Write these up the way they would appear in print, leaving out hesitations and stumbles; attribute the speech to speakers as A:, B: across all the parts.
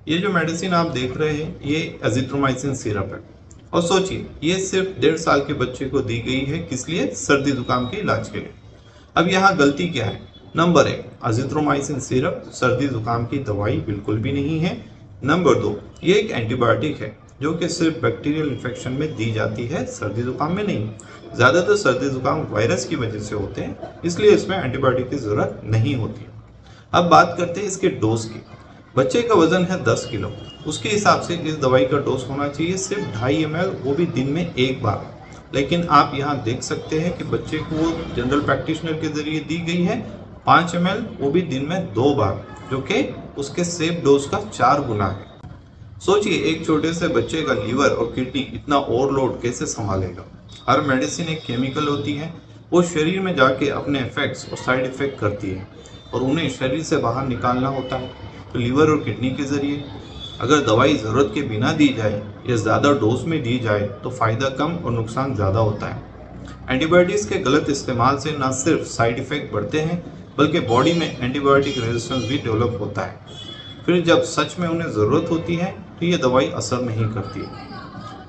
A: ये जो मेडिसिन आप देख रहे हैं ये एजिथ्रोमाइसिन सिरप है और सोचिए ये सिर्फ 1.5 साल के बच्चे को दी गई है, किस लिए? सर्दी जुकाम के इलाज के लिए। अब यहाँ गलती क्या है? नंबर 1, एजिथ्रोमाइसिन सिरप सर्दी जुकाम की दवाई बिल्कुल भी नहीं है। नंबर 2, ये एक एंटीबायोटिक है जो कि सिर्फ बैक्टीरियल इन्फेक्शन में दी जाती है, सर्दी जुकाम में नहीं। ज़्यादातर सर्दी जुकाम वायरस की वजह से होते हैं, इसलिए इसमें एंटीबायोटिक की ज़रूरत नहीं होती। अब बात करते हैं इसके डोज की। बच्चे का वजन है 10 किलो, उसके हिसाब से इस दवाई का डोज होना चाहिए सिर्फ 2.5 ml, वो भी दिन में एक बार। लेकिन आप यहाँ देख सकते हैं कि बच्चे को जनरल प्रैक्टिशनर के जरिए दी गई है 5 ml, वो भी दिन में 2 बार, जो कि उसके सेफ डोज का 4 गुना है। सोचिए एक छोटे से बच्चे का लीवर और किडनी इतना ओवरलोड कैसे संभालेगा। हर मेडिसिन एक केमिकल होती है, वो शरीर में जाके अपने इफेक्ट्स और साइड इफेक्ट करती है और उन्हें शरीर से बाहर निकालना होता है, तो लीवर और किडनी के जरिए। अगर दवाई ज़रूरत के बिना दी जाए या ज़्यादा डोज में दी जाए तो फ़ायदा कम और नुकसान ज़्यादा होता है। एंटीबायोटिक्स के गलत इस्तेमाल से न सिर्फ साइड इफ़ेक्ट बढ़ते हैं बल्कि बॉडी में एंटीबायोटिक रेजिस्टेंस भी डेवलप होता है। फिर जब सच में उन्हें ज़रूरत होती है तो ये दवाई असर नहीं करती है।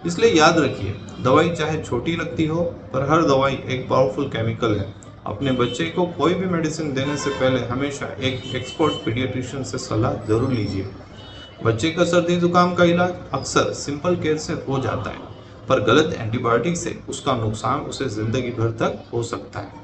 A: इसलिए याद रखिए, दवाई चाहे छोटी लगती हो पर हर दवाई एक पावरफुल केमिकल है। अपने बच्चे को कोई भी मेडिसिन देने से पहले हमेशा एक एक्सपर्ट पीडियाट्रिशियन से सलाह जरूर लीजिए। बच्चे का सर्दी जुकाम का इलाज अक्सर सिंपल केयर से हो जाता है, पर गलत एंटीबायोटिक से उसका नुकसान उसे जिंदगी भर तक हो सकता है।